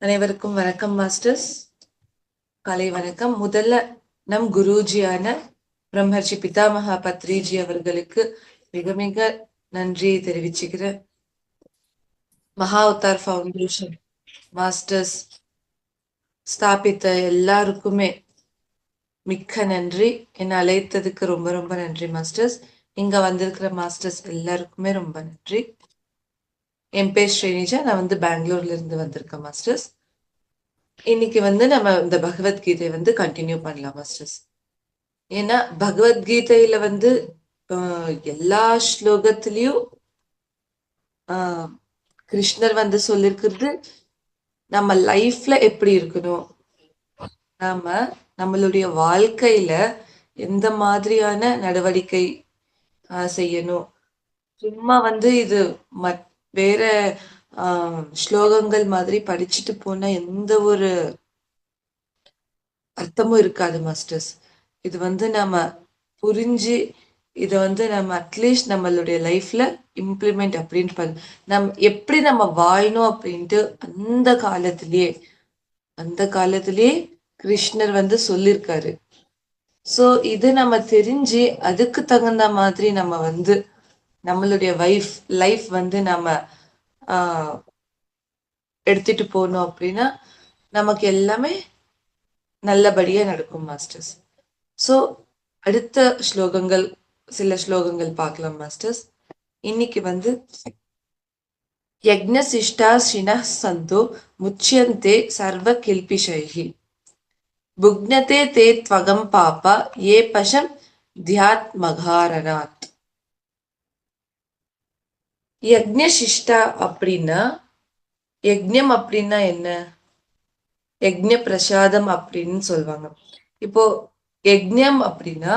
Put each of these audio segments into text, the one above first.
அனைவருக்கும் வணக்கம் மாஸ்டர்ஸ். காலை வணக்கம். முதல்ல நம் குருஜியான பிரம்மர்ஷி பிதாமகா பத்ரிஜி அவர்களுக்கு மிக மிக நன்றியை தெரிவிச்சுக்கிறேன். மகா அவதார் ஃபவுண்டேஷன் மாஸ்டர்ஸ் ஸ்தாபித்த எல்லாருக்குமே மிக்க நன்றி. என்னை அழைத்ததுக்கு ரொம்ப ரொம்ப நன்றி மாஸ்டர்ஸ். இங்க வந்திருக்கிற மாஸ்டர்ஸ் எல்லாருக்குமே ரொம்ப நன்றி. என் பேர் ஸ்ரீனிஜா. நான் பெங்களூர்ல இருந்து வந்திருக்கேன் மாஸ்டர்ஸ். இன்னைக்கு நம்ம இந்த பகவத்கீதையை கண்டினியூ பண்ணலாம் மாஸ்டர்ஸ். ஏன்னா பகவத்கீதையில எல்லா ஸ்லோகத்திலையும் கிருஷ்ணர் சொல்லிருக்கிறது நம்ம லைஃப்ல எப்படி இருக்கணும், நாம நம்மளுடைய வாழ்க்கையில எந்த மாதிரியான நடவடிக்கை செய்யணும். சும்மா இது வேற ஸ்லோகங்கள் மாதிரி படிச்சுட்டு போனா எந்த ஒரு அர்த்தமும் இருக்காது மாஸ்டர்ஸ். இது நம்ம புரிஞ்சு இதை நம்ம அட்லீஸ்ட் நம்மளுடைய லைஃப்ல இம்ப்ளிமெண்ட் அப்படின்னு எப்படி நம்ம வாழணும் அப்படின்ட்டு அந்த காலத்திலேயே கிருஷ்ணர் சொல்லியிருக்காரு. சோ இது நம்ம தெரிஞ்சு அதுக்கு தகுந்த மாதிரி நம்ம நம்மளுடைய லைஃப் நம்ம எடுத்துட்டு போனோம் அப்படின்னா நமக்கு எல்லாமே நல்லபடியா நடக்கும் மாஸ்டர்ஸ். சோ அடுத்த சில ஸ்லோகங்கள் பார்க்கலாம் மாஸ்டர்ஸ். இன்னைக்கு யக்ஞசிஷ்டா ஸ்ரினः சந்தோ முச்யந்தே சர்வ கில்பிஷைஹி புக்னதே தே த்வகம் பாபா ஏ பஷம் தியாத்மகாரனாத். யக்ஞசிஷ்டா அப்படின்னா, யக்ஞம் அப்படின்னா என்ன? யக்ஞ பிரசாதம் அப்படின்னு சொல்லுவாங்க. இப்போ யக்ஞம் அப்படின்னா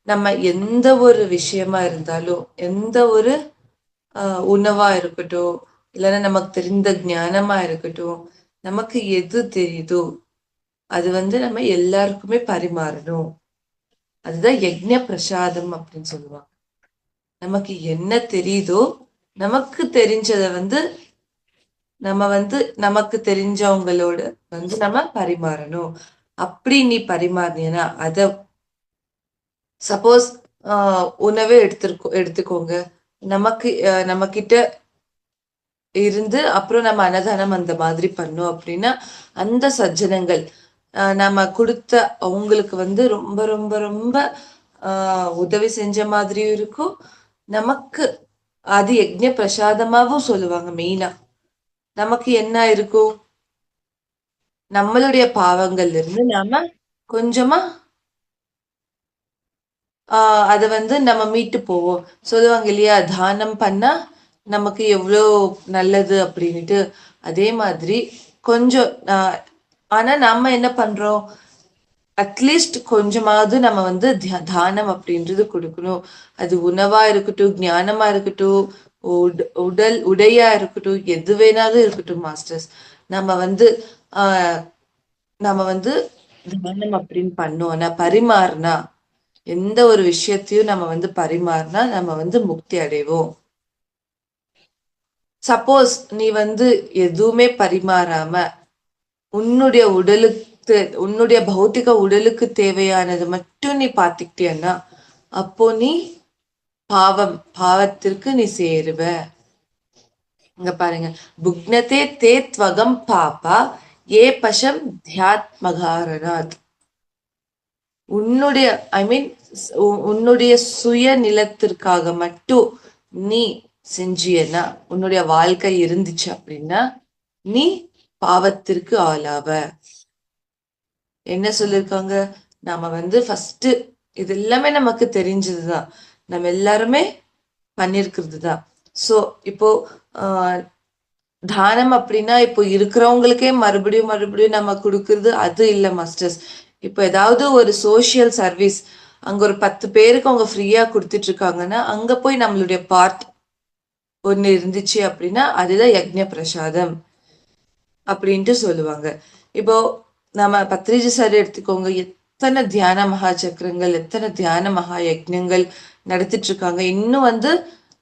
நம்ம எந்த ஒரு விஷயமா இருந்தாலும், எந்த ஒரு உணவா இருக்கட்டும், இல்லைன்னா நமக்கு தெரிந்த ஞானமா இருக்கட்டும், நமக்கு எது தெரியுதோ அது நம்ம எல்லாருக்குமே பரிமாறணும். அதுதான் யக்ஞ பிரசாதம் அப்படின்னு சொல்லுவாங்க. நமக்கு என்ன தெரியுதோ நமக்கு தெரிஞ்சதை நம்ம நமக்கு தெரிஞ்சவங்களோட நம்ம பரிமாறணும். அப்படி நீ பரிமாறினா அத சப்போஸ் உணவே எடுத்துக்கோங்க. நம்ம கிட்ட இருந்து அப்புறம் நம்ம அன்னதானம் அந்த மாதிரி பண்ணோம் அப்படின்னா அந்த சஜ்ஜனங்கள் நம்ம கொடுத்த அவங்களுக்கு ரொம்ப ரொம்ப ரொம்ப உதவி செஞ்ச மாதிரியும் இருக்கும். நமக்கு அது யக்ஞ பிரசாதமாவும் சொல்லுவாங்க. மெயினா நமக்கு என்ன இருக்கும், நம்மளுடைய பாவங்கள்ல இருந்து நாம கொஞ்சமா அதை நம்ம மீட்டு போவோம். சொல்லுவாங்க இல்லையா, தானம் பண்ணா நமக்கு எவ்வளோ நல்லது அப்படின்ட்டு. அதே மாதிரி கொஞ்சம் ஆனா நம்ம என்ன பண்றோம், அட்லீஸ்ட் கொஞ்சமாவது நம்ம தானம் அப்படின்றது கொடுக்கணும். அது உணவா இருக்கட்டும், ஞானமா இருக்கட்டும், உடையா இருக்கட்டும், எது வேணாலும் இருக்கட்டும் மாஸ்டர்ஸ். நம்ம நம்ம தானம் அப்படின்னு பண்ணோம்னா, பரிமாறினா, எந்த ஒரு விஷயத்தையும் நம்ம பரிமாறினா நம்ம முக்தி அடைவோம். சப்போஸ் நீ எதுவுமே பரிமாறாம உன்னுடைய பௌத்திக உடலுக்கு தேவையானது மட்டும் நீ பாத்துக்கிட்டியன்னா அப்போ நீ பாவத்திற்கு நீ சேருவ. இங்க பாருங்க, புக்னதே தே த்வகம் பாபா ஏ பஷம் தியாத்மகாரனாத். உன்னுடைய சுய நிலத்திற்காக மட்டும் நீ செஞ்சியன்னா, உன்னுடைய வாழ்க்கை இருந்துச்சு அப்படின்னா நீ பாவத்திற்கு ஆளாவ. என்ன சொல்லிருக்காங்க, நாம ஃபர்ஸ்ட் இது எல்லாமே நமக்கு தெரிஞ்சதுதான், நம்ம எல்லாருமே பண்ணிருக்கிறது தான். சோ இப்போ தானம் அப்படின்னா இப்போ இருக்கிறவங்களுக்கே மறுபடியும் மறுபடியும் நம்ம கொடுக்கறது அது இல்ல மாஸ்டர்ஸ். இப்போ ஏதாவது ஒரு சோசியல் சர்வீஸ் அங்க ஒரு 10 பேருக்கு அவங்க ஃப்ரீயா கொடுத்துட்டு இருக்காங்கன்னா அங்க போய் நம்மளுடைய பார்ட் ஒண்ணு இருந்துச்சு அப்படின்னா அதுதான் யக்ஞ பிரசாதம் அப்படின்ட்டு சொல்லுவாங்க. இப்போ நம்ம பத்ரிஜி சார் எடுத்துக்கோங்க, எத்தனை தியான மகா சக்கரங்கள், எத்தனை தியான மகா யக்ஞங்கள் நடத்திட்டு இருக்காங்க. இன்னும்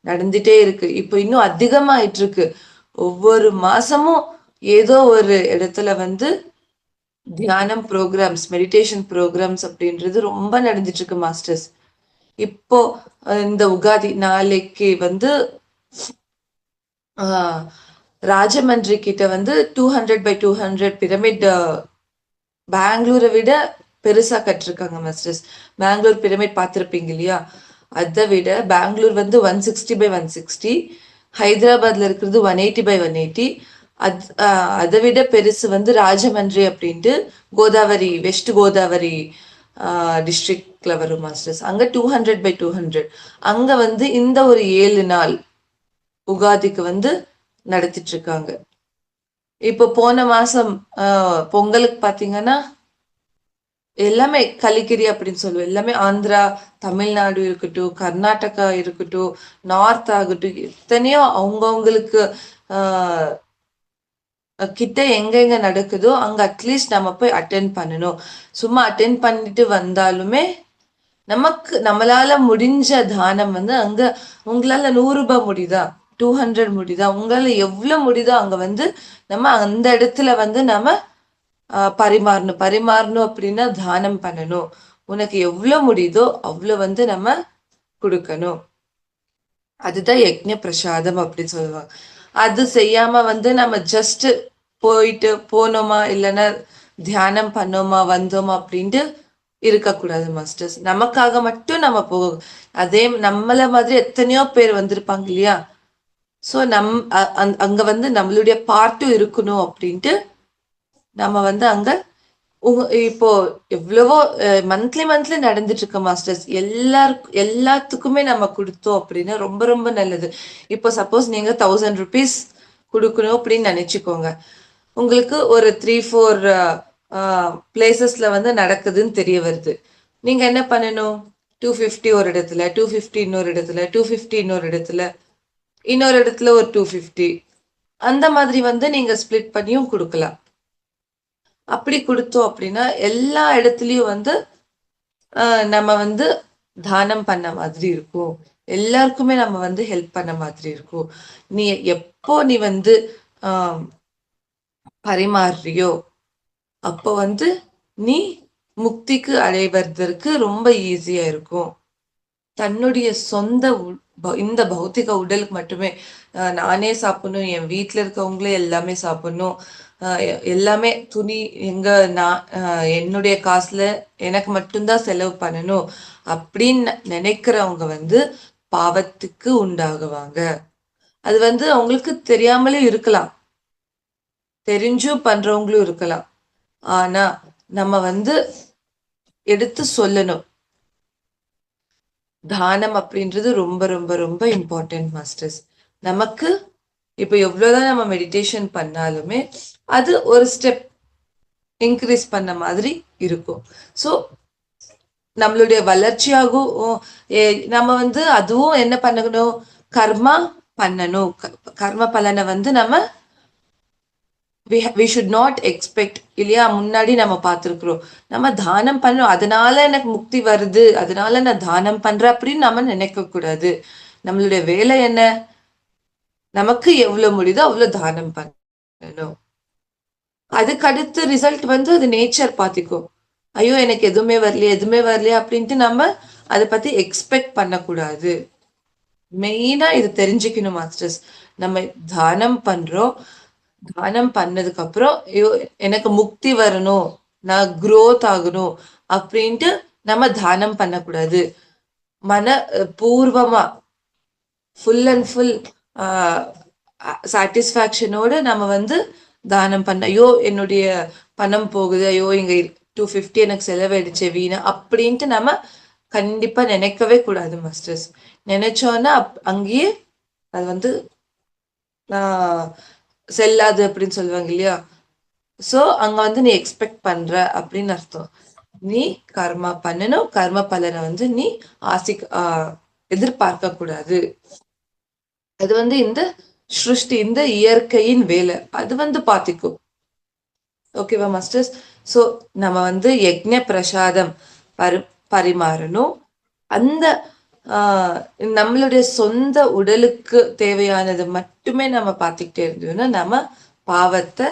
நடந்துட்டே இருக்கு. இப்போ இன்னும் அதிகமாயிட்டு இருக்கு. ஒவ்வொரு மாசமும் ஏதோ ஒரு இடத்துல வந்து தியானம் ப்ரோக்ராம்ஸ், மெடிடேஷன் ப்ரோக்ராம்ஸ் அப்படின்றது ரொம்ப நடந்துட்டு இருக்கு மாஸ்டர்ஸ். இப்போ இந்த உகாதி நாளைக்கு வந்து ராஜமன்றி கிட்ட வந்து 200x200 பிரமிட் பெங்களூரை விட பெருசா கட்டிருக்காங்க மாஸ்டர்ஸ். பெங்களூர் பிரமிட் பார்த்துருப்பீங்க இல்லையா? அதை விட பெங்களூர் வந்து 160x160, ஹைதராபாத்ல இருக்கிறது 180x180. அதை விட பெருசு வந்து ராஜமன்றி அப்படின்ட்டு கோதாவரி, வெஸ்ட் கோதாவரி டிஸ்ட்ரிக்ட்ல வரும் மாஸ்டர்ஸ். அங்க 200x200. அங்க வந்து இந்த ஒரு 7 நாள் உகாதிக்கு வந்து நடத்திட்டு இருக்காங்க. இப்போ போன மாசம் பொங்கலுக்கு பாத்தீங்கன்னா எல்லாமே கலிகிரி அப்படின்னு சொல்லுவோம். எல்லாமே ஆந்திரா, தமிழ்நாடு இருக்கட்டும், கர்நாடகா இருக்கட்டும், நார்த் ஆகட்டும், எத்தனையோ அவங்கவுங்களுக்கு கிட்ட எங்க நடக்குதோ அங்க அட்லீஸ்ட் நம்ம போய் அட்டென்ட் பண்ணணும். சும்மா அட்டென்ட் பண்ணிட்டு வந்தாலுமே நமக்கு நம்மளால முடிஞ்ச தானம் வந்து அங்க உங்களால 100 ரூபாய் முடியுதா, 200 முடியுதா, உங்களால எவ்வளவு முடியுதோ அங்க வந்து நம்ம அந்த இடத்துல வந்து நம்ம பரிமாறணும் அப்படின்னா தானம் பண்ணணும். உனக்கு எவ்வளவு முடியுதோ அவ்வளவு வந்து நம்ம கொடுக்கணும். அதுதான் யக்ஞ பிரசாதம் அப்படின்னு சொல்லுவாங்க. அது செய்யாம வந்து நம்ம ஜஸ்ட் போயிட்டு போனோமா இல்லைன்னா தியானம் பண்ணோமா வந்தோமா அப்படின்ட்டு இருக்கக்கூடாது மாஸ்டர்ஸ். நமக்காக மட்டும் நம்ம போகும். அதே நம்மள மாதிரி எத்தனையோ பேர் வந்திருப்பாங்க இல்லையா? ஸோ அங்க வந்து நம்மளுடைய பார்ட்டும் இருக்கணும் அப்படின்ட்டு நம்ம வந்து அங்க இப்போ எவ்வளவோ மந்த்லி நடந்துட்டு இருக்க மாஸ்டர்ஸ். எல்லாத்துக்குமே நம்ம கொடுத்தோம் அப்படின்னா ரொம்ப ரொம்ப நல்லது. இப்போ சப்போஸ் நீங்க 1000 rupees கொடுக்கணும் அப்படின்னு நினைச்சுக்கோங்க. உங்களுக்கு ஒரு 3-4 பிளேசஸ்ல வந்து நடக்குதுன்னு தெரிய வருது. நீங்க என்ன பண்ணணும்? 250 ஒரு இடத்துல, 250 இன்னொரு இடத்துல, 250 இன்னொரு இடத்துல, இன்னொரு இடத்துல ஒரு 250, அந்த மாதிரி வந்து நீங்க ஸ்பிளிட் பண்ணியும் கொடுக்கலாம். அப்படி கொடுத்தோம் அப்படின்னா எல்லா இடத்துலயும் வந்து நம்ம வந்து தானம் பண்ண மாதிரி இருக்கும். எல்லாருக்குமே நம்ம வந்து ஹெல்ப் பண்ண மாதிரி இருக்கும். நீ எப்போ நீ வந்து பரிமாறுறியோ அப்போ வந்து நீ முக்திக்கு அடைவதற்கு ரொம்ப ஈஸியா இருக்கும். தன்னுடைய சொந்த இந்த பௌத்திக உடலுக்கு மட்டுமே நானே சாப்பிடணும், என் வீட்டுல இருக்கவங்களே எல்லாமே சாப்பிடணும், எல்லாமே துணி எங்க நான் என்னுடைய காசுல எனக்கு மட்டும்தான் செலவு பண்ணணும் அப்படின்னு நினைக்கிறவங்க வந்து பாவத்துக்கு உண்டாகுவாங்க. அது வந்து அவங்களுக்கு தெரியாமலே இருக்கலாம், தெரிஞ்சும் பண்றவங்களும் இருக்கலாம். ஆனா நம்ம வந்து எடுத்து சொல்லணும். தானம் அப்படின்றது ரொம்ப ரொம்ப ரொம்ப இம்பார்ட்டன்ட் மாஸ்டர்ஸ். நமக்கு இப்ப எவ்வளவுதான் நம்ம மெடிடேஷன் பண்ணாலுமே அது ஒரு ஸ்டெப் இன்க்ரீஸ் பண்ண மாதிரி இருக்கும். ஸோ நம்மளுடைய வளர்ச்சியாகும். நம்ம வந்து அதுவும் என்ன பண்ணணும்? கர்மா பண்ணணும். கர்ம பலனை வந்து நம்ம we should not expect இல்லையா? முன்னாடி நம்ம பார்த்திருக்கிறோம். நம்ம தானம் பண்ணணும், அதனால எனக்கு முக்தி வருது, அதனால நான் தானம் பண்றேன் அப்படின்னு நம்ம நினைக்க கூடாது. நம்மளுடைய வேலை என்ன? நமக்கு எவ்வளவு முடியுதோ அவ்வளவு தானம் பண்ணணும். அதுக்கு அடுத்த ரிசல்ட் வந்து அது நேச்சர் பார்த்திக்கும். ஐயோ எனக்கு எதுவுமே வரலையே அப்படின்ட்டு நம்ம அதை பத்தி எக்ஸ்பெக்ட் பண்ணக்கூடாது. மெயினா இது தெரிஞ்சுக்கணும் மாஸ்டர்ஸ். நம்ம தானம் பண்றோம், தானம் பண்ணதுக்கு அப்புறம் எனக்கு முக்தி வரணும், நான் குரோத் ஆகணும் அப்படின்ட்டு நம்ம தானம் பண்ணக்கூடாது. மன பூர்வமா ஃபுல் அண்ட் ஃபுல் சாட்டிஸ்ஃபேக்ஷனோட நம்ம வந்து தானம் பண்ண, ஐயோ என்னுடைய பணம் போகுது, ஐயோ இங்க 250 எனக்கு செலவழிச்சே வீணா அப்படின்ட்டு நம்ம கண்டிப்பா நினைக்கவே கூடாது மாஸ்டர்ஸ். நினைச்சோன்னா அங்கேயே அது வந்து செல்லாது அப்படின்னு சொல்லுவாங்க இல்லையா? சோ அங்க வந்து நீ எக்ஸ்பெக்ட் பண்ற அப்படின்னு அர்த்தம். நீ கர்மா பண்ணணும், கர்ம பலனை வந்து நீ எதிர்பார்க்க கூடாது. அது வந்து இந்த சிருஷ்டி, இந்த இயற்கையின் வேலை, அது வந்து பாத்திக்கும். ஓகேவா மாஸ்டர்ஸ்? சோ நம்ம வந்து யக்ஞ பிரசாதம் பரிமாறணும். அந்த நம்மளுடைய சொந்த உடலுக்கு தேவையானது மட்டுமே நம்ம பார்த்துக்கிட்டே இருந்தோம்னா நம்ம பாவத்தை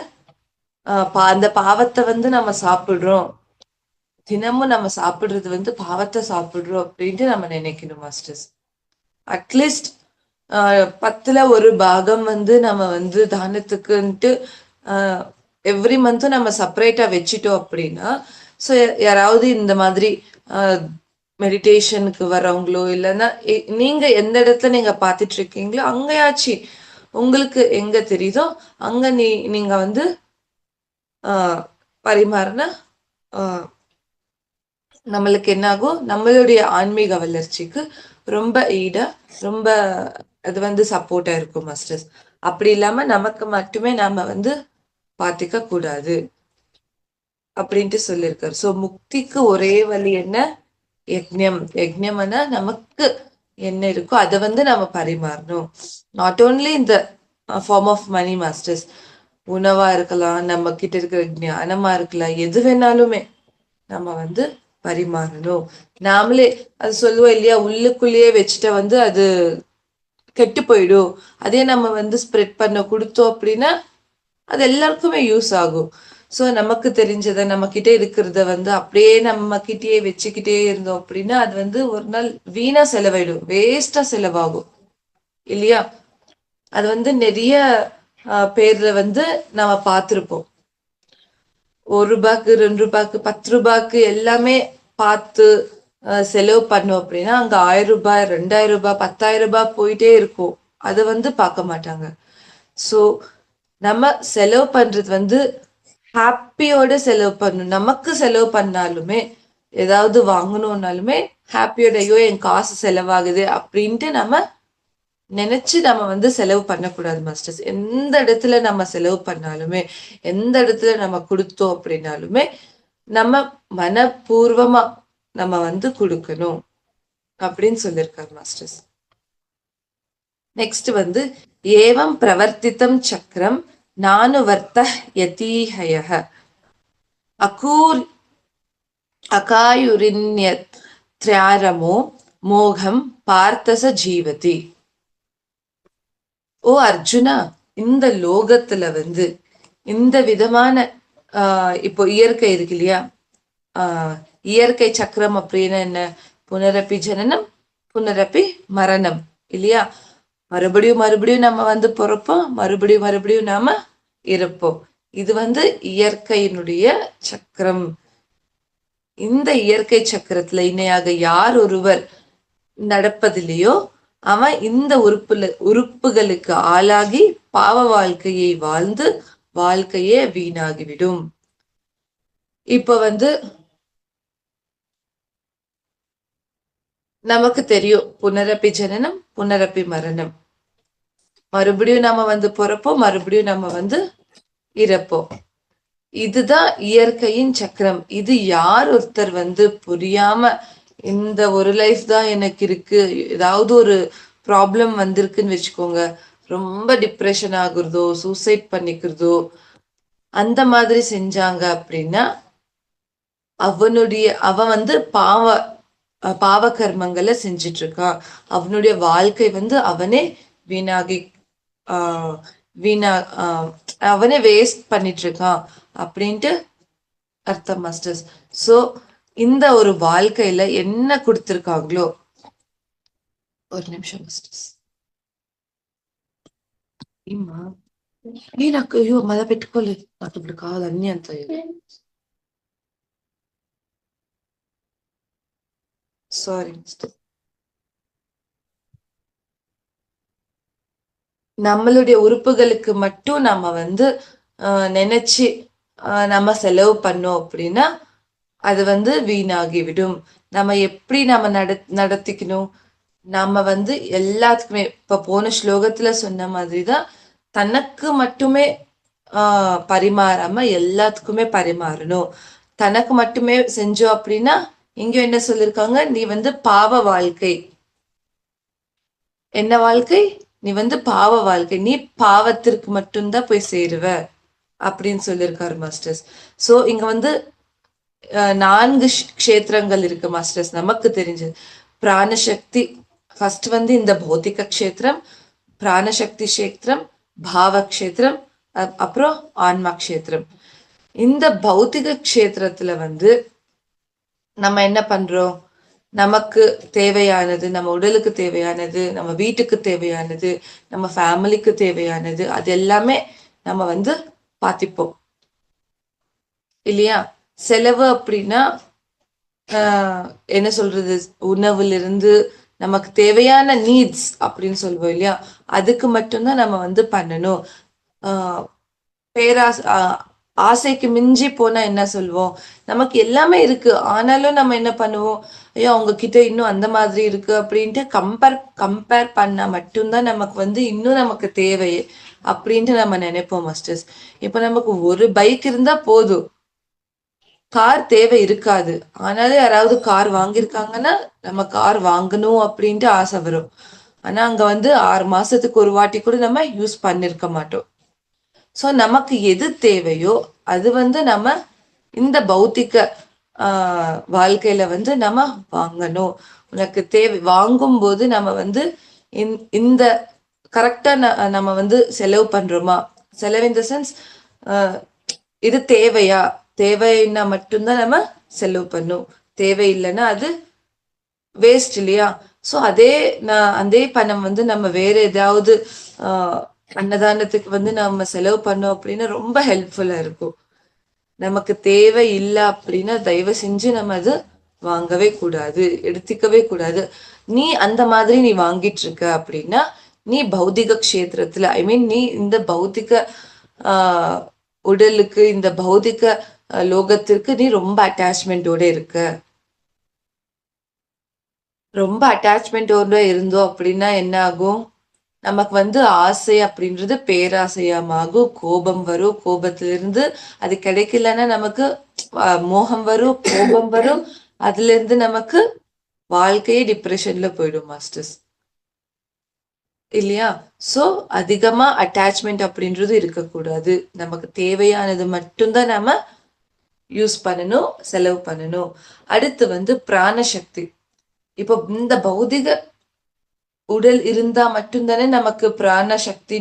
அந்த பாவத்தை வந்து நம்ம சாப்பிடுறோம், தினமும் நம்ம சாப்பிடுறது வந்து பாவத்தை சாப்பிடுறோம் அப்படின்ட்டு நம்ம நினைக்கணும் மாஸ்டர்ஸ். அட்லீஸ்ட் 10ல் ஒரு பாகம் வந்து நம்ம வந்து தானத்துக்குன்ட்டு எவ்ரி மந்த்தும் நம்ம செப்பரேட்டா வச்சுட்டோம் அப்படின்னா, ஸோ யாராவது இந்த மாதிரி மெடிடேஷனுக்கு வரவங்களோ இல்லைன்னா நீங்க எந்த இடத்துல நீங்க பார்த்துட்டு இருக்கீங்களோ அங்கேயாச்சு உங்களுக்கு எங்க தெரியுதோ அங்க நீங்க வந்து பரிமாறின நம்மளுக்கு என்ன ஆகும், நம்மளுடைய ஆன்மீக வளர்ச்சிக்கு ரொம்ப ஈடா ரொம்ப அது வந்து சப்போர்ட்டா இருக்கும் மாஸ்டர்ஸ். அப்படி இல்லாம நமக்கு மட்டுமே நாம வந்து பாத்துக்க கூடாது அப்படின்ட்டு சொல்லியிருக்காரு. ஸோ முக்திக்கு ஒரே வழி என்ன? யக்ஞம். யக்ஞம்னா நமக்கு என்ன இருக்கோ அதை வந்து நம்ம பரிமாறணும். நாட் ஓன்லி இந்த ஃபார்ம் ஆஃப் மணி மாஸ்டர்ஸ், உணவா இருக்கலாம், நம்ம கிட்ட இருக்கிற ஞானமா இருக்கலாம், எது வேணாலுமே நம்ம வந்து பரிமாறணும். நாமளே அது சொல்லுவோம் இல்லையா, உள்ளுக்குள்ளேயே வச்சுட்ட வந்து அது கெட்டு போயிடும். அதே நம்ம வந்து ஸ்ப்ரெட் பண்ண கொடுத்தோம் அப்படின்னா அது எல்லாருக்குமே யூஸ் ஆகும். ஸோ நமக்கு தெரிஞ்சதை நம்ம கிட்டே இருக்கிறத வந்து அப்படியே நம்ம கிட்டேயே வச்சுக்கிட்டே இருந்தோம் அப்படின்னா அது வந்து ஒரு நாள் வீணா செலவாயிடும், வேஸ்டா செலவாகும் இல்லையா. அது வந்து நிறைய பேர்ல வந்து நம்ம பார்த்துருப்போம். ₹1, ₹2, ₹10 எல்லாமே பார்த்து செலவு பண்ணோம் அப்படின்னா அங்க ₹1000, ₹2000, ₹10,000 போயிட்டே இருக்கும். அதை வந்து பார்க்க மாட்டாங்க. ஸோ நம்ம செலவு பண்றது வந்து ஹாப்பியோட செலவு பண்ணணும். நமக்கு செலவு பண்ணாலுமே ஏதாவது வாங்கணும்னாலுமே ஹாப்பியோட, ஐயோ என் காசு செலவாகுது அப்படின்ட்டு நம்ம நினைச்சு நம்ம வந்து செலவு பண்ணக்கூடாது மாஸ்டர்ஸ். எந்த இடத்துல நம்ம செலவு பண்ணாலுமே எந்த இடத்துல நம்ம கொடுத்தோம் அப்படின்னாலுமே நம்ம மனப்பூர்வமா நம்ம வந்து கொடுக்கணும் அப்படின்னு சொல்லியிருக்காரு மாஸ்டர்ஸ். நெக்ஸ்ட் வந்து ஏவம் பிரவர்த்தித்தம் சக்கரம் நானுவர்த்த யதீஹய அகூர் அகாயுரின்யத்ரமோ மோகம் பார்த்தச ஜீவதி. ஓ அர்ஜுனா, இந்த லோகத்துல வந்து இந்த விதமான இப்போ இயற்கை இருக்கு இல்லையா, இயற்கை சக்கரம் அப்படின்னு என்ன? புனரப்பி ஜனனம் புனரப்பி மரணம் இல்லையா. மறுபடியும் மறுபடியும் நம்ம வந்து பிறப்போம், மறுபடியும் மறுபடியும் நாம இருப்போம். இது வந்து இயற்கையினுடைய சக்கரம். இந்த இயற்கை சக்கரத்துல இணையாக யார் ஒருவர் நடப்பதில்லையோ அவன் இந்த உறுப்புகளுக்கு ஆளாகி பாவ வாழ்க்கையை வாழ்ந்து வாழ்க்கையே வீணாகிவிடும். இப்ப வந்து நமக்கு தெரியும் புனரப்பி ஜனனம் புனரப்பி மரணம். மறுபடியும் நம்ம வந்து பிறப்போம், மறுபடியும் நம்ம வந்து இறப்போம். இதுதான் இயற்கையின் சக்கரம். இது யார் ஒருத்தர் வந்து புரியாம இந்த ஒரு லைஃப் தான் எனக்கு இருக்கு, ஏதாவது ஒரு ப்ராப்ளம் வந்திருக்குன்னு வச்சுக்கோங்க, ரொம்ப டிப்ரெஷன் ஆகுறதோ சூசைட் பண்ணிக்கிறதோ அந்த மாதிரி செஞ்சாங்க அப்படின்னா அவன் வந்து பாவ கர்மங்களை செஞ்சிட்டு இருக்கான். அவனுடைய வாழ்க்கை வந்து அவனே வீணாகி அவனே வேஸ்ட் பண்ணிட்டு இருக்கான் அப்படின்ட்டு அர்த்தம் மாஸ்டர்ஸ். சோ இந்த ஒரு வாழ்க்கையில என்ன கொடுத்திருக்காங்களோ, ஒரு நிமிஷம் மாஸ்டர்ஸ், నాకు అయ్యో మళ్ళీ పెట్టుకోలేదు, నాకు ఇప్పుడు కావాలి అన్ని అంత சாரி. நம்மளுடைய உறுப்புகளுக்கு மட்டும் நம்ம வந்து நினைச்சு நம்ம செலவு பண்ணோம் அப்படின்னா அது வந்து வீணாகிவிடும். நம்ம எப்படி நம்ம நடத்திக்கணும், நம்ம வந்து எல்லாத்துக்குமே இப்ப போன ஸ்லோகத்துல சொன்ன மாதிரிதான் தனக்கு மட்டுமே பரிமாறாம எல்லாத்துக்குமே பரிமாறணும். தனக்கு மட்டுமே செஞ்சோம் அப்படின்னா இங்க என்ன சொல்லிருக்காங்க, நீ வந்து பாவ வாழ்க்கை. என்ன வாழ்க்கை? நீ வந்து பாவ வாழ்க்கை, நீ பாவத்திற்கு மட்டும்தான் போய் சேருவ அப்படின்னு சொல்லியிருக்காரு மாஸ்டர்ஸ். சோ இங்க வந்து 4 க்ஷேத்திரங்கள் இருக்கு மாஸ்டர்ஸ் நமக்கு தெரிஞ்சது. பிராணசக்தி ஃபர்ஸ்ட் வந்து இந்த பௌத்திக க்ஷேத்திரம், பிராணசக்தி க்ஷேத்திரம், பாவ க்ஷேத்திரம், அப்புறம் ஆன்மா க்ஷேத்திரம். இந்த பௌத்திக க்ஷேத்திரத்துல வந்து நம்ம என்ன பண்றோம்? நமக்கு தேவையானது, நம்ம உடலுக்கு தேவையானது, நம்ம வீட்டுக்கு தேவையானது, நம்ம ஃபேமிலிக்கு தேவையானது, அது எல்லாமே நம்ம வந்து பார்த்துப்போம். இல்லையா? செலவு அப்படின்னா என்ன சொல்றது, உணவுலிருந்து நமக்கு தேவையான நீட்ஸ் அப்படின்னு சொல்லுவோம் இல்லையா? அதுக்கு மட்டும்தான் நம்ம வந்து பண்ணணும். ஆஹ் பேராசை ஆசைக்கு மிஞ்சி போனா என்ன சொல்லுவோம்? நமக்கு எல்லாமே இருக்கு. ஆனாலும் நம்ம என்ன பண்ணுவோம்? ஐயோ! அவங்க கிட்ட இன்னும் அந்த மாதிரி இருக்கு அப்படின்ட்டு கம்பேர் கம்பேர் பண்ணா மட்டும்தான் நமக்கு வந்து இன்னும் நமக்கு தேவை அப்படின்ட்டு நம்ம நினைப்போம் மாஸ்டர்ஸ். இப்ப நமக்கு ஒரு பைக் இருந்தா போதும். கார் தேவை இருக்காது. ஆனாலும் யாராவது கார் வாங்கியிருக்காங்கன்னா, நம்ம கார் வாங்கணும் அப்படின்ட்டு ஆசை வரும். ஆனா அங்க வந்து 6 மாசத்துக்கு ஒரு வாட்டி கூட நம்ம யூஸ் பண்ணிருக்க மாட்டோம். ஸோ நமக்கு எது தேவையோ அது வந்து நம்ம இந்த பௌத்திக வாழ்க்கையில வந்து நம்ம வாங்கணும். உனக்கு தேவை வாங்கும்போது நம்ம வந்து இந்த கரெக்டா நம்ம வந்து செலவு பண்றோமா? செலவு இன் த சென்ஸ் இது தேவையா? தேவைன்னா மட்டும்தான் நம்ம செலவு பண்ணும். தேவையில்லைன்னா அது வேஸ்ட் இல்லையா? ஸோ அதே பணம் வந்து நம்ம வேற ஏதாவது ஆஹ் அன்னதானத்துக்கு வந்து நம்ம செலவு பண்ணோம் அப்படின்னா ரொம்ப ஹெல்ப்ஃபுல்லா இருக்கும். நமக்கு தேவை இல்லை அப்படின்னா தயவு செஞ்சு நம்ம அது வாங்கவே கூடாது, எடுத்துக்கவே கூடாது. நீ அந்த மாதிரி நீ வாங்கிட்டு இருக்க அப்படின்னா நீ பௌதிக க்ஷேத்திரத்துல ஐ மீன் நீ இந்த பௌதிக ஆஹ் உடலுக்கு இந்த பௌதிக லோகத்திற்கு நீ ரொம்ப அட்டாச்மெண்டோட இருக்க. ரொம்ப அட்டாச்மெண்டோட இருந்தோம் அப்படின்னா என்ன ஆகும்? நமக்கு வந்து ஆசை அப்படின்றது பேராசையாமாகும். கோபம் வரும். கோபத்திலிருந்து அது கிடைக்கலன்னா நமக்கு மோகம் வரும், கோபம் வரும். அதுல இருந்து நமக்கு வாழ்க்கையே டிப்ரெஷன்ல போயிடும் மாஸ்டர்ஸ். இல்லையா? சோ அதிகமா அட்டாச்மெண்ட் அப்படின்றது இருக்கக்கூடாது. நமக்கு தேவையானது மட்டும்தான் நாம யூஸ் பண்ணணும், செலவு பண்ணணும். அடுத்து வந்து பிராணசக்தி. இப்போ இந்த பௌதிக உடல் இருந்தா மட்டும்தானே நமக்கு பிராண சக்தி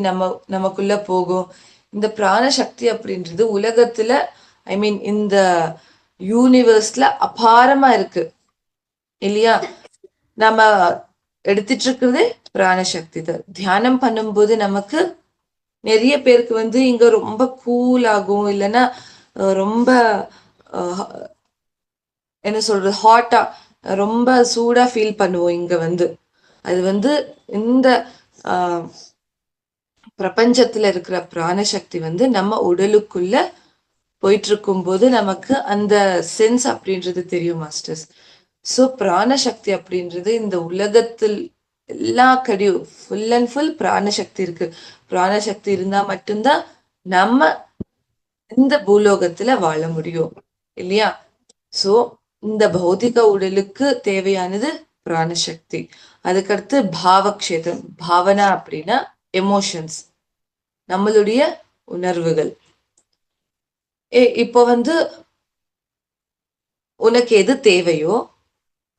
நமக்குள்ள போகும். இந்த பிராண சக்தி அப்படின்றது உலகத்துல ஐ மீன் இந்த யூனிவர்ஸ்ல அபாரமா இருக்கு இல்லையா? நம்ம எடுத்துட்டு இருக்கிறது பிராண சக்தி தான். தியானம் பண்ணும்போது நமக்கு நிறைய பேருக்கு வந்து இங்க ரொம்ப கூல் ஆகும், இல்லைன்னா ரொம்ப என்ன சொல்றது ஹாட்டா ரொம்ப சூடா ஃபீல் பண்ணுவோம் இங்க வந்து. அது வந்து இந்த ஆஹ் பிரபஞ்சத்துல இருக்கிற பிராணசக்தி வந்து நம்ம உடலுக்குள்ள போயிட்டு இருக்கும் போது நமக்கு அந்த சென்ஸ் அப்படின்றது தெரியும் மாஸ்டர்ஸ். சோ பிராணசக்தி அப்படின்றது இந்த உலகத்தில் எல்லா கடியும் ஃபுல் அண்ட் ஃபுல் பிராணசக்தி இருக்கு. பிராணசக்தி இருந்தா மட்டும்தான் நம்ம இந்த பூலோகத்துல வாழ முடியும் இல்லையா? சோ இந்த பௌதிக உடலுக்கு தேவையானது பிராணசக்தி. அதுக்கடுத்து பாவக்ஷேத்திரம். பாவனா அப்படின்னா எமோஷன்ஸ், நம்மளுடைய உணர்வுகள். இப்போ வந்து உனக்கு எது தேவையோ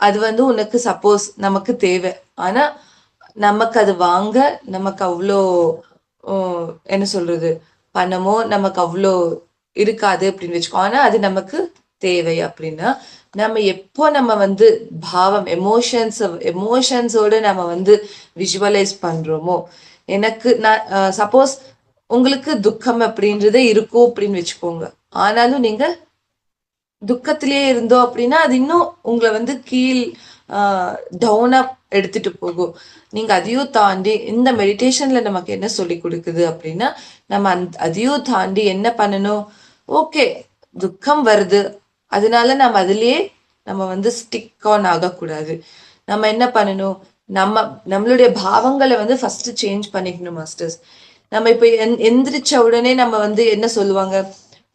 அது வந்து உனக்கு சப்போஸ் நமக்கு தேவை. ஆனா நமக்கு அது வாங்க நமக்கு அவ்வளோ என்ன சொல்றது பணமோ நமக்கு அவ்வளோ இருக்காது அப்படின்னு வச்சுக்கோ. ஆனா அது நமக்கு தேவை அப்படின்னா நம்ம எப்போ நம்ம வந்து பாவம் எமோஷன்ஸோட நம்ம வந்து விஷுவலைஸ் பண்றோமோ. எனக்கு நான் சப்போஸ் உங்களுக்கு துக்கம் அப்படின்றதே இருக்கும் அப்படின்னு வச்சுக்கோங்க. ஆனாலும் நீங்க துக்கத்திலேயே இருந்தோம் அப்படின்னா அது இன்னும் உங்களை வந்து கீழ் டவுனா எடுத்துட்டு போகும். நீங்க அதையும் தாண்டி இந்த மெடிடேஷன்ல நமக்கு என்ன சொல்லி கொடுக்குது அப்படின்னா நம்ம அதையும் தாண்டி என்ன பண்ணணும்? ஓகே, துக்கம் வருது, அதனால நம்ம அதுலயே நம்ம வந்து ஸ்டிக் ஆன் ஆகக்கூடாது. நம்ம என்ன பண்ணணும்? நம்மளுடைய பாவங்களை வந்து ஃபர்ஸ்ட் சேஞ்ச் பண்ணிக்கணும் மாஸ்டர்ஸ். நம்ம இப்ப எந்திரிச்ச உடனே நம்ம வந்து என்ன சொல்லுவாங்க?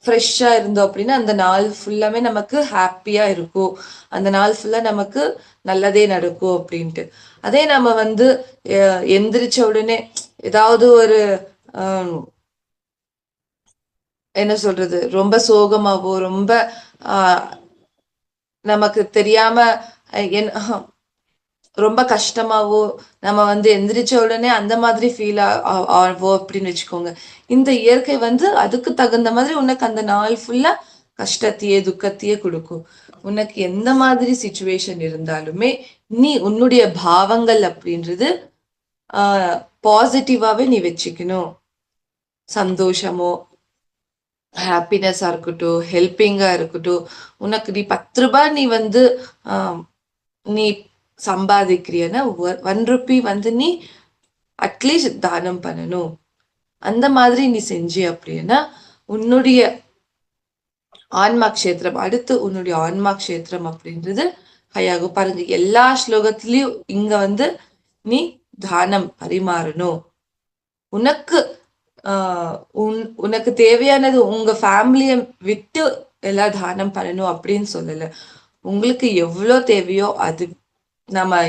ஃப்ரெஷ்ஷா இருந்தோம் அப்படின்னா அந்த நாள் ஃபுல்லாமே நமக்கு ஹாப்பியா இருக்கும். அந்த நாள் ஃபுல்லா நமக்கு நல்லதே நடக்கும் அப்படின்ட்டு. அதே நம்ம வந்து எந்திரிச்ச உடனே ஏதாவது ஒரு என்ன சொல்றது ரொம்ப சோகமாவோ ரொம்ப ஆஹ் நமக்கு தெரியாம ரொம்ப கஷ்டமாவோ, நம்ம வந்து எந்திரிச்ச உடனே அந்த மாதிரி ஃபீல் ஆவோ அப்படின்னு வச்சுக்கோங்க. இந்த இயற்கை வந்து அதுக்கு தகுந்த மாதிரி உனக்கு அந்த நாள் ஃபுல்லா கஷ்டத்தையே, துக்கத்தையே குடுக்கும். உனக்கு எந்த மாதிரி சிச்சுவேஷன் இருந்தாலுமே, நீ உன்னுடைய பாவங்கள் அப்படின்றது ஆ பாசிட்டிவாவே நீ வச்சுக்கணும். சந்தோஷமோ, ஹாப்பினஸா இருக்கட்டும், ஹெல்பிங்கா இருக்கட்டும், உனக்கு நீ ₹10 நீ வந்து ஆ நீ சம்பாதிக்கிறியன்னா, ₹1 வந்து நீ அட்லீஸ்ட் தானம் பண்ணணும். அந்த மாதிரி நீ செஞ்சு அப்படின்னா, உன்னுடைய ஆன்மா க்ஷேத்திரம் அடுத்து உன்னுடைய ஆன்மா க்ஷேத்திரம் அப்படின்றது ஹையாகும். பாருங்க எல்லா ஸ்லோகத்திலயும் இங்க வந்து நீ தானம் பரிமாறணும். உனக்கு உனக்கு தேவையானது உங்க ஃபேமிலிய விட்டு எல்லாம் தானம் பண்ணணும் அப்படின்னு சொல்லல. உங்களுக்கு எவ்வளோ தேவையோ அது நம்ம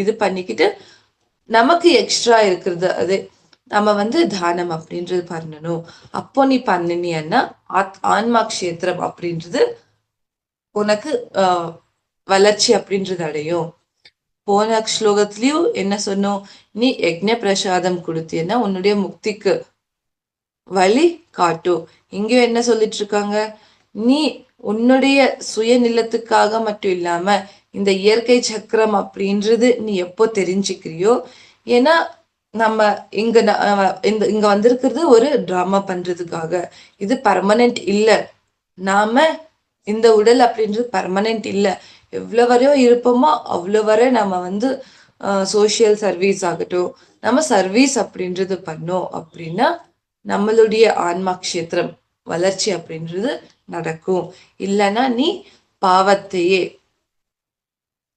இது பண்ணிக்கிட்டு நமக்கு எக்ஸ்ட்ரா இருக்கிறது அது நம்ம வந்து தானம் அப்படின்றது பண்ணணும். அப்போ நீ பண்ணினியன்னா ஆன்மா க்ஷேத்திரம் அப்படின்றது உனக்கு வளர்ச்சி அப்படின்றது அடையும். போன ஸ்லோகத்திலயும் என்ன சொன்னோம்? நீ யக்ஞ பிரசாதம் கொடுத்தீன்னா உன்னுடைய முக்திக்கு வழி காட்டும். இங்கேயும் என்ன சொல்லிட்டு இருக்காங்க? நீ உன்னுடைய சுயநிலத்துக்காக மட்டும் இல்லாம இந்த இயற்கை சக்கரம் அப்படின்றது நீ எப்போ தெரிஞ்சுக்கிறியோ, ஏன்னா நம்ம இங்க வந்திருக்கிறது ஒரு டிராமா பண்றதுக்காக. இது பர்மனன்ட் இல்ல. நாம இந்த உடல் அப்படின்றது பர்மனன்ட் இல்ல. எவ்வளவு வரையோ இருப்போமோ அவ்வளவு வரை நம்ம வந்து சோசியல் சர்வீஸ் ஆகட்டும், நம்ம சர்வீஸ் அப்படின்றது பண்ணோம் அப்படின்னா நம்மளுடைய ஆன்மா க்ஷேத்திரம் வளர்ச்சி அப்படின்றது நடக்கும். இல்லைன்னா நீ பாவத்தையே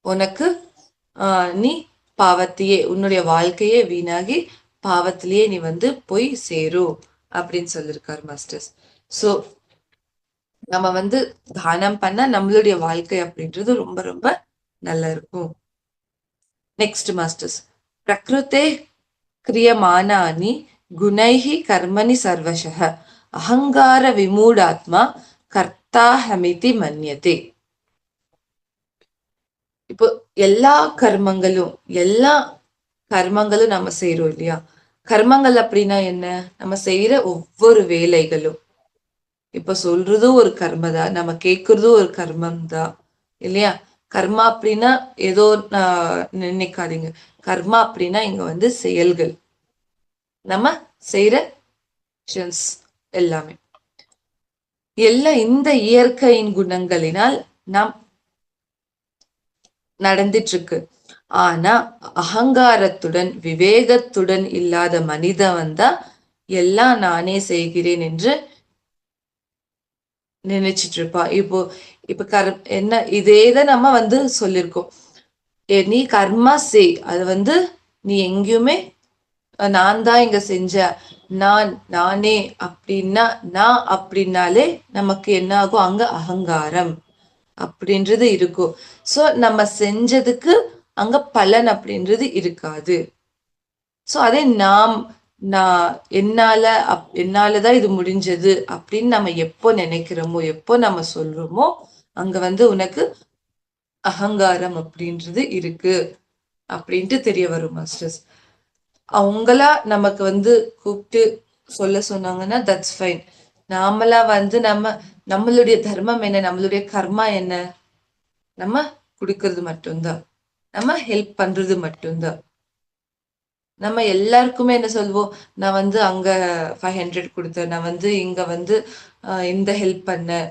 உனக்கு நீ பாவத்தையே உன்னுடைய வாழ்க்கையே வீணாகி பாவத்திலேயே நீ வந்து போய் சேரும் அப்படின்னு சொல்லியிருக்காரு மாஸ்டர்ஸ். ஸோ நம்ம வந்து தானம் பண்ணா நம்மளுடைய வாழ்க்கை அப்படின்றது ரொம்ப ரொம்ப நல்லா இருக்கும். நெக்ஸ்ட் மாஸ்டர்ஸ், பிரகிருத்தே கிரியமானானி குணைஹி கர்மணி சர்வசः அகங்கார விமூடாத்மா கர்த்தாஹமிதி மன்யதே. இப்போ எல்லா கர்மங்களும் நம்ம செய்யறோம் இல்லையா? கர்மங்கள் அப்படின்னா என்ன? நம்ம செய்யற ஒவ்வொரு வேலைகளும். இப்ப சொல்றதும் ஒரு கர்ம தான், நம்ம கேட்கறதும் ஒரு கர்மம் தான் இல்லையா? கர்மா அப்படின்னா ஏதோ நினைக்காதீங்க. கர்மா அப்படின்னா இங்க வந்து செயல்கள், நம்ம செய்யற எல்லாமே எல்லாம் இந்த இயற்கையின் குணங்களினால் நாம் நடந்துட்டு இருக்கு. ஆனா அகங்காரத்துடன் விவேகத்துடன் இல்லாத மனிதன் தான் எல்லாம் நானே செய்கிறேன் என்று நினைச்சிட்டு இருப்பான். இப்போ இப்ப என்ன இதேதான் நம்ம வந்து சொல்லியிருக்கோம். நீ கர்மா செய், அது வந்து நீ எங்கேயுமே நான் தான் இங்க செஞ்ச, நானே அப்படின்னா நான் அப்படின்னாலே நமக்கு என்ன ஆகும்? அங்க அகங்காரம் அப்படின்றது இருக்கும். சோ நம்ம செஞ்சதுக்கு அங்க பலன் அப்படின்றது இருக்காது. சோ அதே நான் என்னாலதான் இது முடிஞ்சது அப்படின்னு நம்ம எப்போ நினைக்கிறோமோ, எப்போ நம்ம சொல்றோமோ, அங்க வந்து உனக்கு அகங்காரம் அப்படின்றது இருக்கு அப்படின்ட்டு தெரிய வரும் மாஸ்டர்ஸ். அவங்களா நமக்கு வந்து கூப்பிட்டு சொல்ல சொன்னாங்கன்னா தட்ஸ் ஃபைன். நாமளா வந்து நம்மளுடைய தர்மம் என்ன, நம்மளுடைய கர்மா என்ன? நம்ம கொடுக்கறது மட்டும்தான், நம்ம ஹெல்ப் பண்றது மட்டும்தான். நம்ம எல்லாருக்குமே என்ன சொல்வோம்? நான் வந்து அங்க 500 கொடுத்தேன், நான் வந்து இங்க வந்து இந்த ஹெல்ப் பண்ணேன்,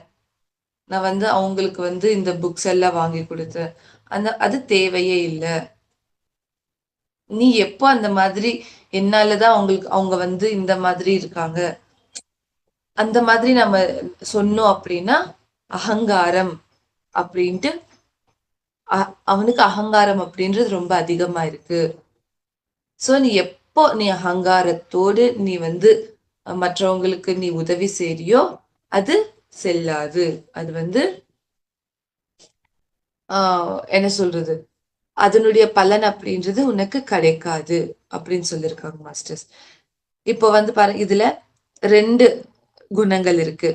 நான் வந்து அவங்களுக்கு வந்து இந்த புக்ஸ் எல்லாம் வாங்கி கொடுத்தேன். அது தேவையே இல்லை. நீ எப்போ அந்த மாதிரி என்னாலதான் அவங்க வந்து இந்த மாதிரி இருக்காங்க அந்த மாதிரி நம்ம சொன்னோம் அப்படின்னா அகங்காரம் அப்படின்ட்டு அவனுக்கு அகங்காரம் அப்படின்றது ரொம்ப அதிகமா இருக்கு. சோ நீ எப்போ நீ அகங்காரத்தோடு நீ வந்து மற்றவங்களுக்கு நீ உதவி செய்றியோ அது செல்லாது. அது வந்து என்ன சொல்றது, அதனுடைய பலன் அப்படின்றது உனக்கு கிடைக்காது அப்படின்னு சொல்லியிருக்காங்க மாஸ்டர்ஸ். இப்போ வந்து பாருங்க, இதுல 2 குணங்கள் இருக்கு.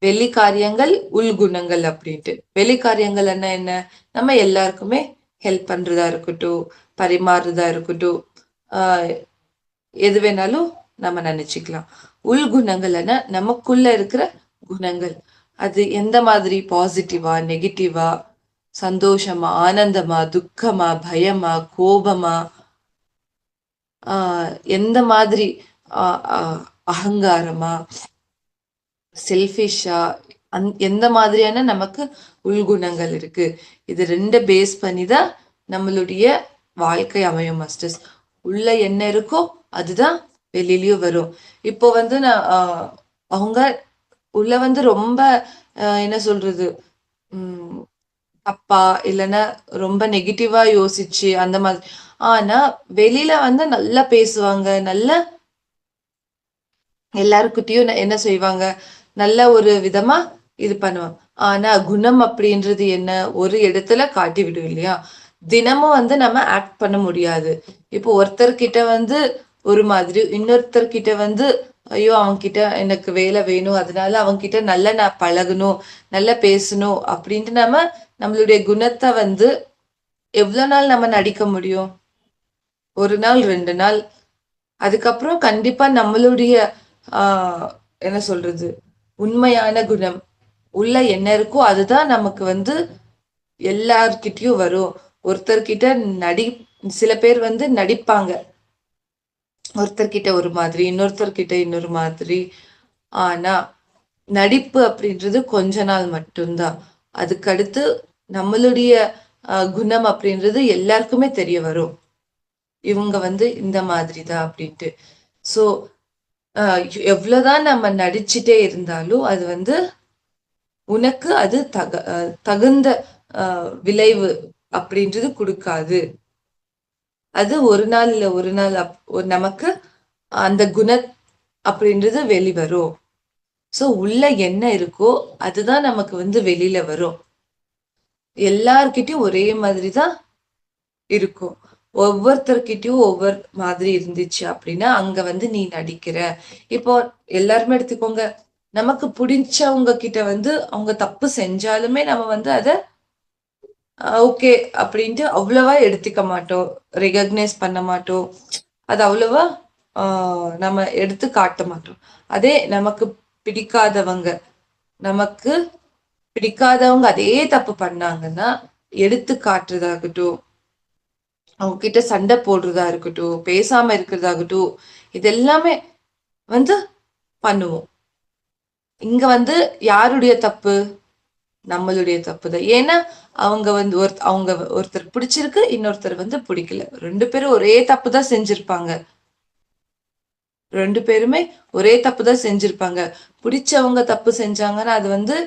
வெளி காரியங்கள், உள் குணங்கள் அப்படின்ட்டு. வெளி காரியங்கள் என்ன? நம்ம எல்லாருக்குமே ஹெல்ப் பண்றதா இருக்கட்டும், பரிமாறுறதா இருக்கட்டும், ஆஹ் எது வேணாலும் நம்ம நினைச்சுக்கலாம். உள்குணங்கள்னா நமக்குள்ள இருக்கிற குணங்கள். அது எந்த மாதிரி, பாசிட்டிவா, நெகட்டிவா, சந்தோஷமா, ஆனந்தமா, துக்கமா, பயமா, கோபமா, எந்த மாதிரி, ஆஹ் ஆஹ் அகங்காரமா, செல்ஃபிஷா, எந்த மாதிரியான நமக்கு உள்குணங்கள் இருக்கு. இது ரெண்டு பேஸ் பண்ணி தான் நம்மளுடைய வாழ்க்கை அமையும் மாஸ்டர்ஸ். உள்ள என்ன இருக்கோ அதுதான் வெளியிலயும் வரும். இப்போ வந்து நான் அவங்க உள்ள வந்து ரொம்ப என்ன சொல்றது, உம் தப்பா இல்லைன்னா ரொம்ப நெகட்டிவா யோசிச்சு அந்த மாதிரி. ஆனா வெளியில வந்து நல்லா பேசுவாங்க, நல்ல எல்லாருக்கிட்டையும் என்ன செய்வாங்க, நல்ல ஒரு விதமா இது பண்ணுவாங்க. ஆனா குணம் அப்படின்றது என்ன, ஒரு இடத்துல காட்டி விடும் இல்லையா. தினமும் வந்து நம்ம ஆக்ட் பண்ண முடியாது. இப்போ ஒருத்தர்கிட்ட வந்து ஒரு மாதிரி, இன்னொருத்தர்கிட்ட வந்து ஐயோ அவன்கிட்ட எனக்கு வேலை வேணும், அதனால அவன்கிட்ட நல்ல நான் பழகணும், நல்லா பேசணும் அப்படின்ட்டு நம்மளுடைய குணத்தை வந்து எவ்வளவு நாள் நம்ம நடிக்க முடியும்? ஒரு நாள், 2 நாள். அதுக்கப்புறம் கண்டிப்பா நம்மளுடைய ஆஹ் என்ன சொல்றது, உண்மையான குணம் உள்ள என்ன இருக்கோ அதுதான் நமக்கு வந்து எல்லார்கிட்டயும் வரும். ஒருத்தர்கிட்ட நடி சில பேர் வந்து நடிப்பாங்க, ஒருத்தர்கிட்ட ஒரு மாதிரி, இன்னொருத்தர்கிட்ட இன்னொரு மாதிரி. ஆனா நடிப்பு அப்படின்றது கொஞ்ச நாள் மட்டும்தான். அதுக்கடுத்து நம்மளுடைய குணம் அப்படின்றது எல்லாருக்குமே தெரிய வரும், இவங்க வந்து இந்த மாதிரி தான் அப்படின்ட்டு. ஸோ எவ்வளவுதான் நம்ம நடிச்சுட்டே இருந்தாலும் அது வந்து உனக்கு அது தகுந்த விளைவு அப்படின்றது கொடுக்காது. அது ஒரு நாள் இல்ல ஒரு நாள் நமக்கு அந்த குண அப்படின்றது வெளிவரும். சோ உள்ள என்ன இருக்கோ அதுதான் நமக்கு வந்து வெளியில வரும். எல்லார்கிட்டயும் ஒரே மாதிரி தான் இருக்கும். ஒவ்வொருத்தர்கிட்டயும் ஒவ்வொரு மாதிரி இருந்துச்சு அப்படின்னா அங்க வந்து நீ நடிக்கிற. இப்போ எல்லாருமே எடுத்துக்கோங்க, நமக்கு பிடிச்சவங்க கிட்ட வந்து அவங்க தப்பு செஞ்சாலுமே நம்ம வந்து அத ஓகே அப்படின்ட்டு அவ்வளவா எடுத்துக்க மாட்டோம், ரெகக்னைஸ் பண்ண மாட்டோம், அது அவ்வளவா நம்ம எடுத்து காட்ட மாட்டோம். அதே நமக்கு பிடிக்காதவங்க நமக்கு பிடிக்காதவங்க அதே தப்பு பண்ணாங்கன்னா எடுத்து காட்டுறதாகட்டும், அவங்க கிட்ட சண்டை போடுறதா இருக்கட்டும், பேசாம இருக்கிறதாகட்டும், இது எல்லாமே வந்து பண்ணுவோம். இங்க வந்து யாருடைய தப்பு? நம்மளுடைய தப்பு தான். ஏன்னா அவங்க வந்து அவங்க ஒருத்தர் பிடிச்சிருக்கு, இன்னொருத்தர் வந்து பிடிக்கல, 2 பேரும் ஒரே தப்பு தான் செஞ்சிருப்பாங்க. 2 பேருமே ஒரே தப்பு தான் செஞ்சிருப்பாங்க. பிடிச்சவங்க தப்பு செஞ்சாங்கன்னா அது வந்து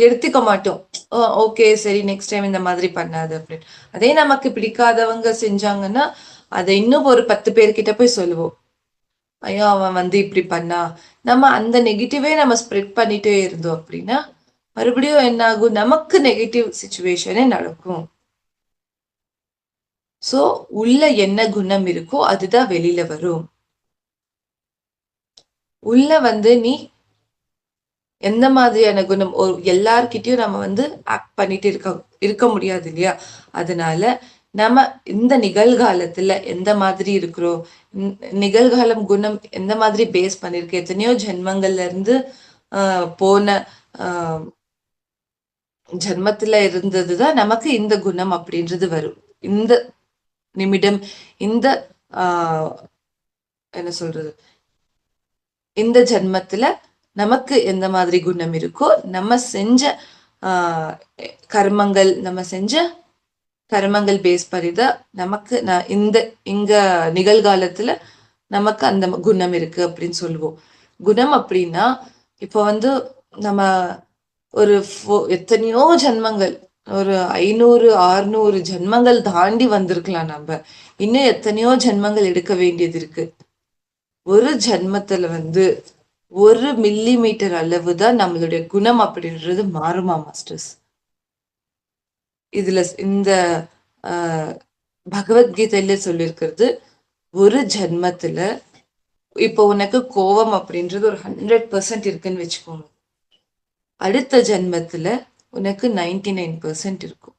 எடுத்துக்க மாட்டோம். ஓகே சரி, நெக்ஸ்ட் டைம் இந்த மாதிரி பண்ணாது அப்படின்னு. அதே நமக்கு பிடிக்காதவங்க செஞ்சாங்கன்னா அதை இன்னும் ஒரு 10 பேர்கிட்ட போய் சொல்லுவோம், ஐயோ அவன் வந்து இப்படி பண்ணா. நம்ம அந்த நெகட்டிவே நம்ம ஸ்ப்ரெட் பண்ணிட்டே இருந்தோம் அப்படின்னா மறுபடியும் என்ன ஆகும், நமக்கு நெகட்டிவ் சுச்சுவேஷனே நடக்கும். சோ உள்ள என்ன குணம் இருக்கோ அதுதான் வெளியில வரும். உள்ள வந்து நீ எந்த மாதிரியான குணம், எல்லார்கிட்டயும் நம்ம வந்து ஆக்ட் பண்ணிட்டு இருக்க முடியாது இல்லையா. அதனால நம்ம இந்த நிகழ்காலத்துல எந்த மாதிரி இருக்கிறோம், நிகழ்காலம் குணம் எந்த மாதிரி பேஸ் பண்ணிருக்கு, எத்தனையோ ஜென்மங்கள்ல இருந்து போன ஆஹ் ஜென்மத்துல இருந்ததுதான் நமக்கு இந்த குணம் அப்படின்றது வரும். இந்த நிமிடம், இந்த ஆஹ் என்ன சொல்றது, இந்த ஜென்மத்துல நமக்கு எந்த மாதிரி குணம் இருக்கோ, நம்ம செஞ்ச ஆஹ் கர்மங்கள், நம்ம செஞ்ச கர்மங்கள் பேஸ் பண்ணிதான் நமக்கு இந்த இங்க நிகழ்காலத்துல நமக்கு அந்த குணம் இருக்கு அப்படின்னு சொல்லுவோம். குணம் அப்படின்னா இப்போ வந்து நம்ம ஒரு எத்தனையோ ஜென்மங்கள், ஒரு 500 600 ஜென்மங்கள் தாண்டி வந்திருக்கலாம். நம்ம இன்னும் எத்தனையோ ஜென்மங்கள் எடுக்க வேண்டியது இருக்கு. ஒரு ஜென்மத்துல வந்து 1 மில்லிமீட்டர் அளவுதான் நம்மளுடைய குணம் அப்படின்றது மாறுமா மாஸ்டர்ஸ். இதுல இந்த ஆஹ் பகவத்கீதையில சொல்லியிருக்கிறது, ஒரு ஜென்மத்துல இப்போ உனக்கு கோபம் அப்படின்றது ஒரு 100% இருக்குன்னு வச்சுக்கோங்க, அடுத்த ஜென்மத்துல உனக்கு 99% இருக்கும்.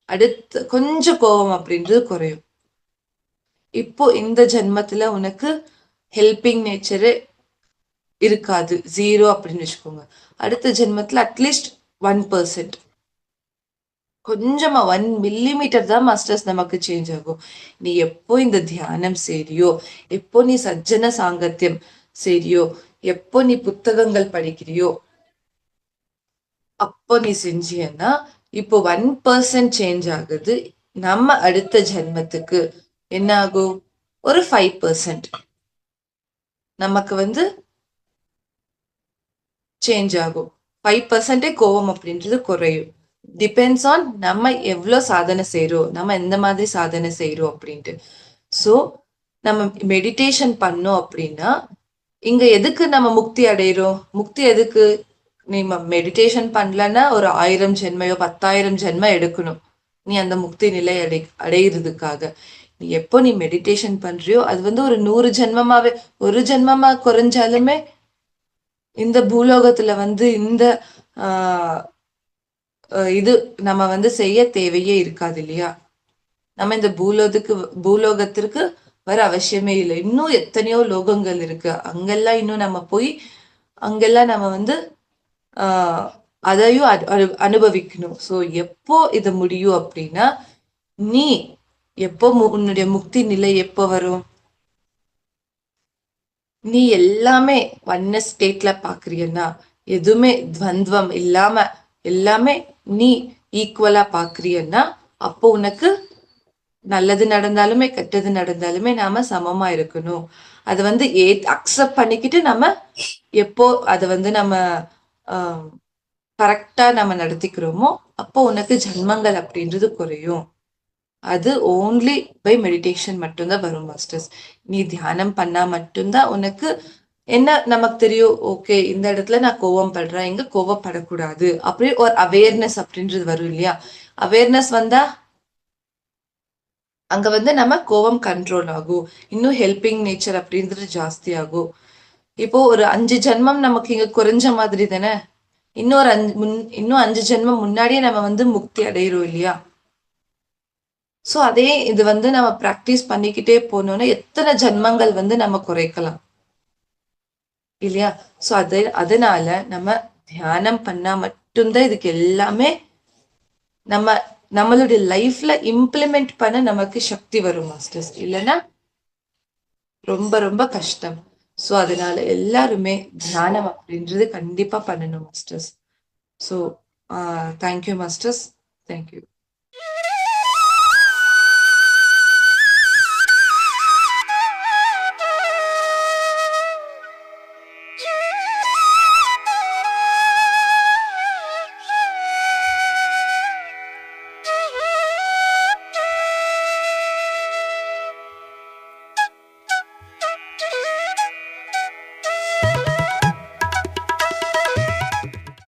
அடுத்து கொஞ்சம் கோபம் அப்படின்றது குறையும். இப்போ இந்த ஜென்மத்துல உனக்கு ஹெல்பிங் நேச்சரு இருக்காது, 0 அப்படின்னு வச்சுக்கோங்க. அடுத்த ஜென்மத்துல அட்லீஸ்ட் 1%, கொஞ்சமா 1 மில்லிமீட்டர் தான் மாஸ்டர்ஸ் நமக்கு சேஞ்ச் ஆகும். நீ எப்போ இந்த தியானம் செய்றியோ, எப்போ நீ சஜ்ஜன சாங்கத்தியம் செய்றியோ, எப்போ நீ புத்தகங்கள் படிக்கிறியோ, அப்போ நீ செஞ்சியன்னா இப்போ 1% சேஞ்ச் ஆகுது. நம்ம அடுத்த ஜென்மத்துக்கு என்ன ஆகும்? ஒரு 5% நமக்கு வந்து சேஞ்ச் ஆகும். 5% கோவம் அப்படின்றது குறையும். டிபெண்ட்ஸ் ஆன் நம்ம எவ்வளோ சாதனை செய்றோம், நம்ம எந்த மாதிரி சாதனை செய்றோம் அப்படின்ட்டு. ஸோ நம்ம மெடிடேஷன் பண்ணோம் அப்படின்னா, இங்க எதுக்கு நம்ம முக்தி அடைகிறோம்? முக்தி எதுக்கு? நீ மெடிடேஷன் பண்ணலன்னா ஒரு 1000 ஜென்மையோ 10,000 ஜென்மம் எடுக்கணும், நீ அந்த முக்தி நிலை அடையிறதுக்காக. நீ எப்போ நீ மெடிடேஷன் பண்றியோ அது வந்து ஒரு 100 ஜென்மமாவே, ஒரு ஜென்மமா குறைஞ்சாலுமே இந்த பூலோகத்துல வந்து இந்த ஆஹ் இது நம்ம வந்து செய்ய தேவையே இருக்காது இல்லையா? நம்ம இந்த பூலோகத்திற்கு வர அவசியமே இல்லை. இன்னும் எத்தனையோ லோகங்கள் இருக்கு, அங்கெல்லாம் இன்னும் நம்ம போய் அங்கெல்லாம் நம்ம வந்து ஆஹ் அதையும் அனுபவிக்கணும். ஸோ எப்போ இது முடியும் அப்படின்னா, நீ எப்போ உன்னுடைய முக்தி நிலை எப்போ வரும்? நீ எல்லாமே ஒன்னஸ் ஸ்டேட்ல பாக்குறியன்னா, எதுவுமே துவந்துவம் இல்லாம எல்லாமே நீ ஈக்குவலா பாக்குறியன்னா, அப்போ உனக்கு நல்லது நடந்தாலுமே கெட்டது நடந்தாலுமே நாம சமமா இருக்கணும். அதை வந்து அக்செப்ட் பண்ணிக்கிட்டு நம்ம எப்போ அதை வந்து நம்ம கரெக்டா நம்ம நடத்திக்கிறோமோ அப்போ உனக்கு ஜன்மங்கள் அப்படின்றது குறையும். அது ஓன்லி பை மெடிடேஷன் மட்டும்தான் வரும் மாஸ்டர்ஸ். நீ தியானம் பண்ணா மட்டும்தான் உனக்கு என்ன நமக்கு தெரியும், ஓகே இந்த இடத்துல நான் கோவம் படுறேன், எங்க கோவப்படக்கூடாது அப்படி ஒரு அவேர்னஸ் அப்படின்றது வரும் இல்லையா? அவேர்னஸ் வந்தா அங்க வந்து நம்ம கோவம் கண்ட்ரோல் ஆகும், இன்னும் ஹெல்பிங் நேச்சர் அப்படின்றது ஜாஸ்தி ஆகும். இப்போ ஒரு 5 ஜென்மம் நமக்கு இங்க குறைஞ்ச மாதிரி தானே, இன்னும் 5 ஜென்மம் முன்னாடியே நம்ம வந்து முக்தி அடையிறோம் இல்லையா? சோ அதே இது வந்து நம்ம பிராக்டிஸ் பண்ணிக்கிட்டே போனோம்னா எத்தனை ஜென்மங்கள் வந்து நம்ம குறைக்கலாம் இல்லையா? சோ அதனால நம்ம தியானம் பண்ணா மட்டும்தான் இதுக்கு எல்லாமே நம்ம நம்மளுடைய லைஃப்ல இம்ப்ளிமெண்ட் பண்ண நமக்கு சக்தி வரும் மாஸ்டர்ஸ். இல்லைன்னா ரொம்ப ரொம்ப கஷ்டம். ஸோ அதனால எல்லாருமே தியானம் அப்படின்றது கண்டிப்பா பண்ணணும் masters. So thank you masters, thank you.